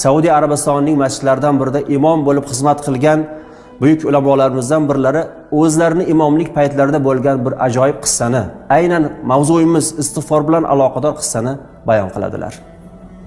Saudiya Arabistonining masjidlaridan birida imom bo'lib xizmat qilgan buyuk ulamolarimizdan birlari o'zlarini imomlik paytlarida bo'lgan bir ajoyib qissani, aynan mavzuimiz istig'for bilan aloqador qissani bayon qiladilar.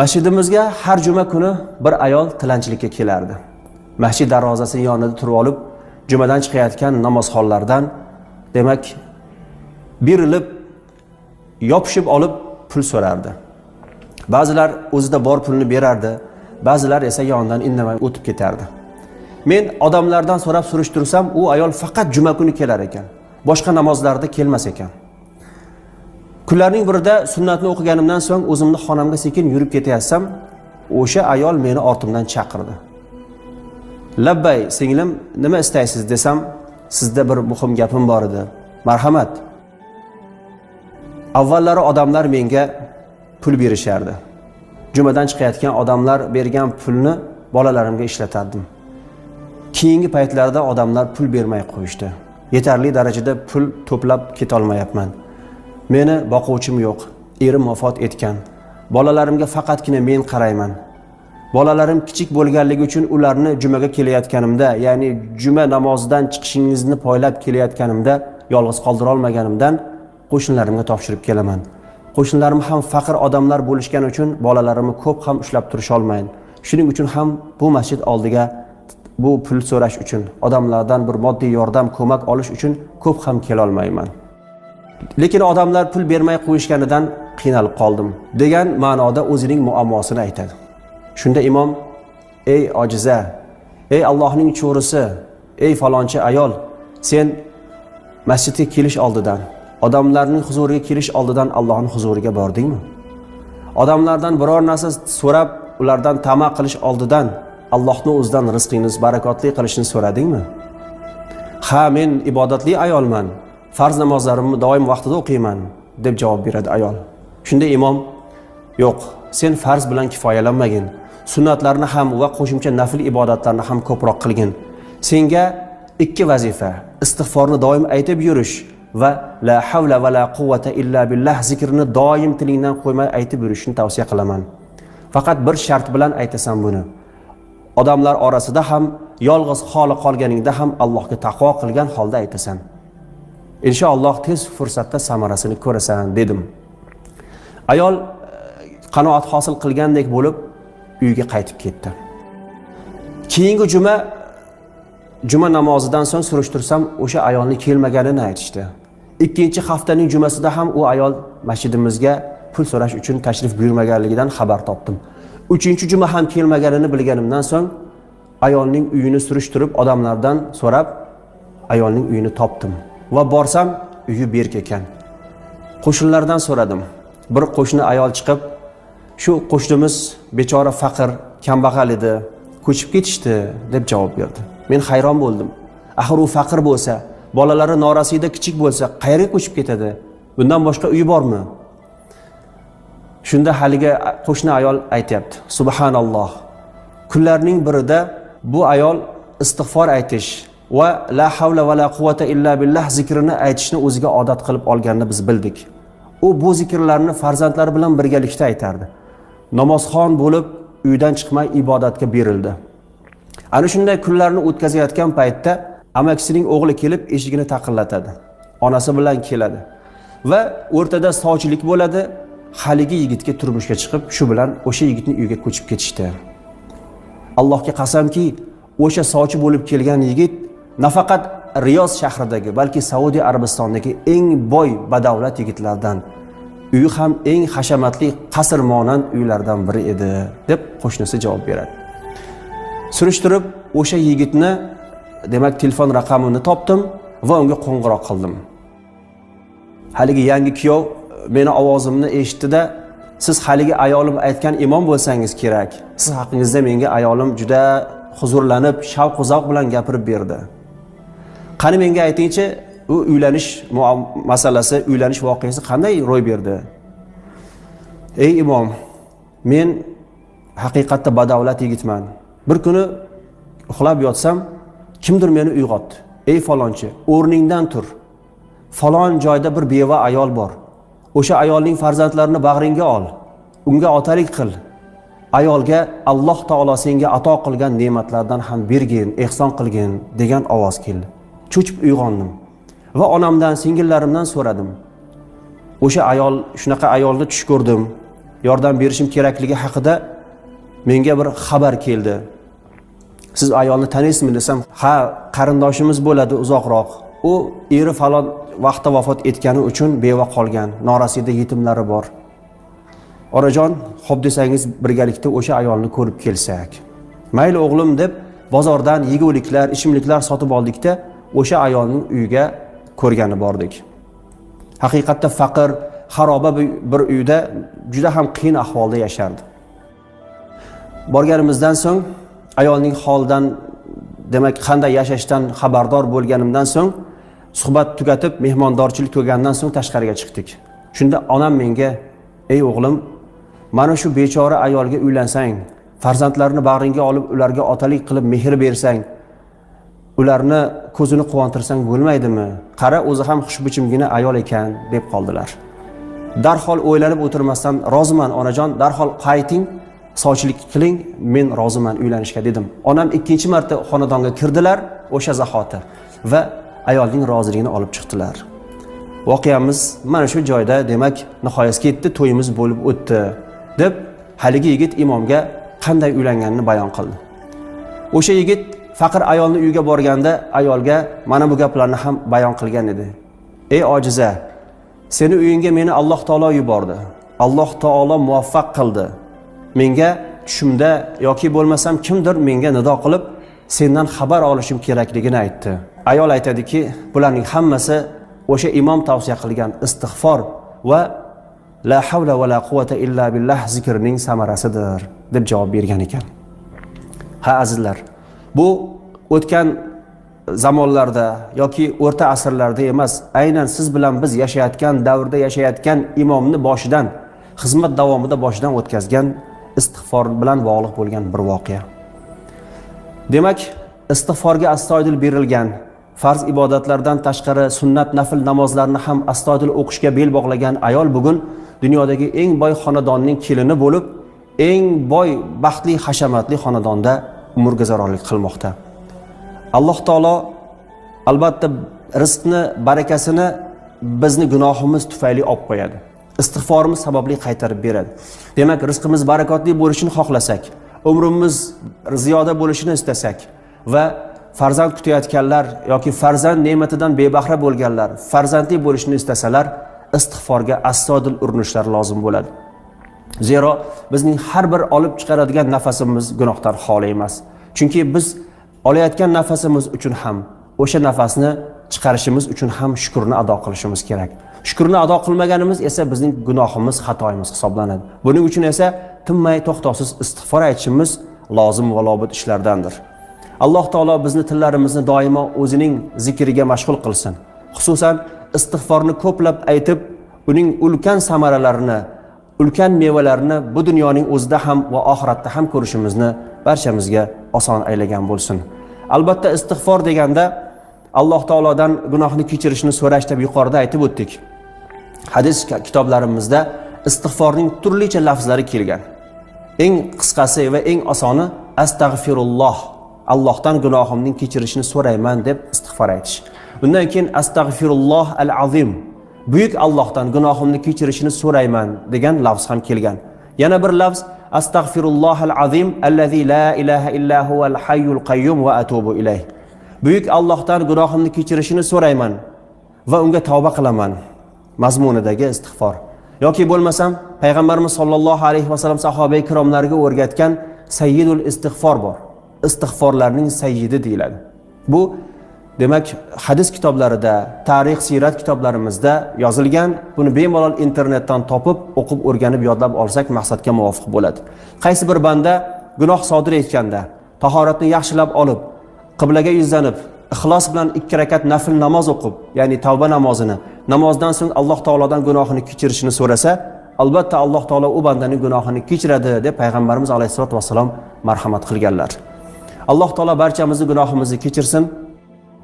Masjidimizga har juma kuni bir ayol tilanchilikka kelardi. Masjid darvozasi yonida turib olib, jumadan chiqayotgan namozxonlardan demak berilib, yopishib olib pul so'rardi. Ba'zilar o'zida bor pulni berardi, ba'zilar esa yonidan indamay o'tib ketardi. Men odamlardan so'rab surishtirsam, u ayol faqat juma kuni kelar ekan. Boshqa namozlarda kelmas ekan. Kunlarning birida sunnatni o'qiganimdan so'ng o'zimni xonamga sekin yurib ketayotsam, o'sha ayol meni ortimdan chaqirdi. "Labbay, singlim, nima istaysiz?" desam, "Sizda bir muhim gapim bor edi. Marhamat." Avvallari odamlar menga pul berishardi. Jumadan chiqayotgan odamlar bergan pulni bolalarimga ishlatardim. Keyingi paytlarda odamlar pul bermay qo'yishdi. Yetarli darajada pul to'plab keta olmayapman. Meni boquvchim yo'q. Erim vafot etgan. Bolalarimga faqatgina men qarayman. Bolalarim kichik bo'lganligi uchun ularni jumaga kelayotganimda, ya'ni juma namozidan chiqishingizni poylab kelayotganimda yolg'iz qoldira olmaganimdan qo'shnilarimga topshirib kelaman. Qo'shnilarim ham faqir odamlar bo'lishgani uchun bolalarimni ko'p ham ushlab turisha olmayman. Shuning uchun ham bu masjid oldiga bu pul so'rash uchun, odamlardan bir moddiy yordam, ko'mak olish uchun ko'p ham kela olmayman. Lekin odamlar pul bermay qo'yishganidan qiynalib qoldim degan ma'noda o'zining muammosini aytadi. Shunda imom: "Ey ojiza, ey Allohning cho'risi, ey falonchi ayol, sen masjidga kelish oldidan, odamlarning huzuriga kelish oldidan Allohning huzuriga bordingmi? Odamlardan biror narsa so'rab, ulardan tama qilish oldidan Allohning o'zidan rizqingiz barakotli qilishini so'radingmi?" "Ha, men ibodatli ayolman. Farz namozlarimni doim vaqtida o'qiyman", deb javob beradi ayol. Shunda imom: "Yo'q, sen farz bilan kifoyalanmagin. Sunnatlarni ham va qo'shimcha nafil ibodatlarni ham ko'proq qilgin. Senga ikki vazifa: istig'forni doim aytib yurish va la havla va la quvvata illa billah zikrini doim tilingdan qo'ymay aytib yurishni tavsiya qilaman. Faqat bir shart bilan aytasan buni. Odamlar orasida ham, yolg'iz xoli qolganingda ham Allohga taqvo qilgan holda aytasan. Inshaalloh tez fursatda samarasini ko'rasan", dedim. Ayol qanoat hosil qilgandek bo'lib uyiga qaytib ketdi. Keyingi juma namozidan so'ng surishtirsam, o'sha ayolning kelmaganini aytishdi. Ikkinchi haftaning jumasida ham u ayol masjidimizga pul so'rash uchun tashrif buyurmaganligidan xabar topdim. Uchinchi juma ham kelmaganini bilganimdan so'ng ayolning uyini surishtirib, odamlardan so'rab ayolning uyini topdim va borsam uyi berk ekan. Qo'shnilardan so'radim. Bir qo'shni ayol chiqib, "Shu qo'shnimiz bechora faqir, kambag'al edi, ko'chib ketishdi", deb javob berdi. Men hayron bo'ldim. Axir u faqir bo'lsa, bolalari norasida kichik bo'lsa, qayerga ko'chib ketadi? Bundan boshqa uyi bormi? Shunda haligi qo'shni ayol aytayapti: "Subhanalloh. Kunlarning birida bu ayol istig'for aytish va la havla va la quvvata illa billah zikrini aytishni o'ziga odat qilib olganini biz bildik. U bu zikrlarni farzandlari bilan birgalikda aytardi. Namozxon bo'lib uydan chiqmay ibodatga berildi. Ana shunday kunlarni o'tkazayotgan paytda amakisining o'g'li kelib eshigini taqillatadi. Onasi bilan keladi va o'rtada sovchilik bo'ladi. Haligi yigitga turmushga chiqib, shu bilan o'sha yigitning uyiga ko'chib ketishdi. Allohga qasamki, o'sha sovchi bo'lib kelgan yigit nafaqat Riyoz shahridagi, balki Saudiya Arabistonidagi eng boy badavlat yigitlardan, uyi ham eng hashamatli qasr monand uylardan biri edi, deb qo'shnisi javob beradi. Surishtirib, o'sha yigitni, demak, telefon raqamini topdim va unga qo'ng'iroq qildim. Haligi yangi kuyov meni ovozimni eshitdi-da, "Siz haligi ayolim aytgan imom bo'lsangiz kerak. Siz haqingizda menga ayolim juda huzurlanib, shavq va zavq bilan gapirib berdi. Qani menga aytingchi, u uylanish masalasi, uylanish voqeasi qanday ro'y berdi?" "Ey imom, men haqiqatda badavlat yigitman. Bir kuni uxlab yotsam, kimdir meni uyg'otdi. Ey falonchi, o'rningdan tur. Falon joyda bir beva ayol bor. O'sha ayolning farzandlarini bag'ringga ol. Unga otalik qil. ayolga Alloh taolo senga ato qilgan ne'matlardan ham bergin, ehson qilgin degan ovoz keldi. Cho'chib uyg'ondim va onamdan, singillarimdan so'radim. O'sha ayol, shunaqa ayolni tush ko'rdim. Yordam berishim kerakligi haqida menga bir xabar keldi. Siz ayolni taniysizmi desam, ha, qarindoshimiz bo'ladi uzoqroq. U eri falon vaqtda vafot etgani uchun beva qolgan, norasida yetimlari bor. Onajon, xo'p desangiz birgalikda o'sha ayolni ko'rib kelsak. Mayli o'g'lim deb bozordan yeguliklar, ichimliklar sotib oldikda o'sha ayolning uyiga ko'rgani bordik. Haqiqatda faqir, xaroba bir uyda juda ham qiyin ahvolda yashardi. Borganimizdan so'ng ayolning holidan, demak qanday yashashdan xabardor bo'lganimdan so'ng suhbat tugatib, mehmondorchilik qilgandan so'ng tashqariga chiqdik. Shunda onam menga, "Ey o'g'lim, mana shu bechora ayolga uylansang, farzandlarini bag'ringga olib, ularga otalik qilib mehr bersang, ularni ko'zini quvontirsang bo'lmaydimi? Qara, o'zi ham xushbichimgina ayol ekan" deb qoldilar. Darhol o'ylanib o'tirmasdan, "Roziman onajon, darhol qayting, sovchilik qiling, men roziman uylanishga" dedim. Onam ikkinchi marta xonadonga kirdilar o'sha zahoti va ayolning roziligini olib chiqdilar. Voqeamiz mana shu joyda, demak, nihoyasiga yetdi, to'yimiz bo'lib o'tdi deb haligi yigit imomga qanday uylanganini bayon qildi. O'sha yigit faqir ayolning uyiga borganda ayolga mana bu gaplarni ham bayon qilgan edi. "Ey ojiza, seni uyingga meni Alloh taolo yubordi. Alloh taolo muvaffaq qildi. Menga tushimda yoki bo'lmasam kimdir menga nido qilib, sendan xabar olishim kerakligini aytdi." Ayol aytadiki, bularning hammasi o'sha imom tavsiya qilgan istig'for va la havla va la quvvata illa billah zikrining samarasidir deb javob bergan ekan. Ha azizlar, bu o'tgan zamonlarda yoki o'rta asrlarda emas, aynan siz bilan biz yashayotgan davrda yashayotgan imomni boshidan, xizmat davomida boshidan o'tkazgan istig'for bilan bog'liq bo'lgan bir voqea. Demak, istig'forga astoydil berilgan, farz ibodatlardan tashqari sunnat nafl namozlarni ham astoydil o'qishga bel bog'lagan ayol bugun dunyodagi eng boy xonadonning kelini bo'lib, eng boy, baxtli, hashamatli xonadonda umrguzarlik qilmoqda. Alloh taolo albatta rizqni barakasini bizni gunohimiz tufayli olib qo'yadi. Istig'forimiz sababli qaytarib beradi. Demak, rizqimiz barakotli bo'lishini xohlasak, umrimiz ziyoda bo'lishini istasak va farzand kutayotganlar yoki farzand ne'matidan bebahra bo'lganlar farzandli bo'lishini istasalar, istig'forga astoydil urinishlar lozim bo'ladi. Zero bizning har bir olib chiqaradigan nafasimiz gunohdan xoli emas. Chunki biz olayotgan nafasimiz uchun ham, o'sha nafasni chiqarishimiz uchun ham shukrni ado qilishimiz kerak. Shukrni ado qilmaganimiz esa bizning gunohimiz, xatoyimiz hisoblanadi. Buning uchun esa tinmay to'xtovsiz istig'for aytishimiz lozim va lobud ishlardandir. Alloh taolo bizni tillarimizni doimo o'zining zikriga mashg'ul qilsin. Xususan istig'forni ko'plab aytib, uning ulkan samaralarini, ulkan mevalarini bu dunyoning o'zida ham va oxiratda ham ko'rishimizni barchamizga oson aylagan bo'lsin. Albatta istig'for deganda Alloh taolodan gunohni kechirishni so'rash deb yuqorida aytib o'tdik. Hadis kitoblarimizda istig'forning turlicha lafzlari kelgan. Eng qisqasi va eng osoni astag'firulloh. Allohdan gunohimning kechirishini so'rayman deb istig'for aytish. Undan keyin astag'firulloh al-azim. Buyuk Allohdan gunohimni kechirishini so'rayman degan lafz ham kelgan. Yana bir lafz astag'firulloh al-azim allazi la ilaha illa huval hayyul qayyum va atubu ilayh. Buyuk Allohdan gunohimni kechirishini so'rayman va unga tavba qilaman mazmunidagi istig'for. Yoki bo'lmasam payg'ambarimiz sollallohu alayhi va sallam sahoba ikromlarga o'rgatgan sayyidul istig'for bor. Istig'forlarning sayyidi deyiladi. Bu demak hadis kitoblarida, tarix, siyrat kitoblarimizda yozilgan. Buni bemalol internetdan topib, o'qib, o'rganib, yodlab olsak maqsadga muvofiq bo'ladi. Qaysi bir banda gunoh sodir etganda tahoratni yaxshilab olib, qiblaga yuzlanib, ixlos bilan 2 rakat nafl namoz o'qib, ya'ni tavba namozini, namozdan so'ng Alloh taolodan gunohini kechirishini so'rasa, albatta Alloh taolo u bandaning gunohini kechiradi deb payg'ambarimiz alayhisolatu vasallam marhamat qilganlar. Alloh taolo barchamizni gunohimizni kechirsin,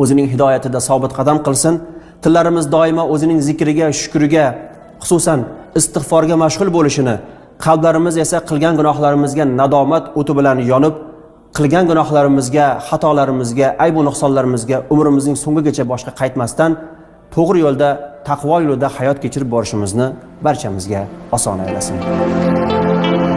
o'zining hidoyatida sobit qadam qilsin. Tillarimiz doimo o'zining zikriga, shukriga, xususan istig'forga mashg'ul bo'lishini, qalblarimiz esa qilgan gunohlarimizga nadomat o'ti bilan yonib, qilgan gunohlarimizga, xatolarimizga, ayb va nuqsonlarimizga umrimizning so'ngigacha boshqa qaytmasdan to'g'ri yo'lda, taqvo yo'lida hayot kechirib borishimizni barchamizga oson aylasin.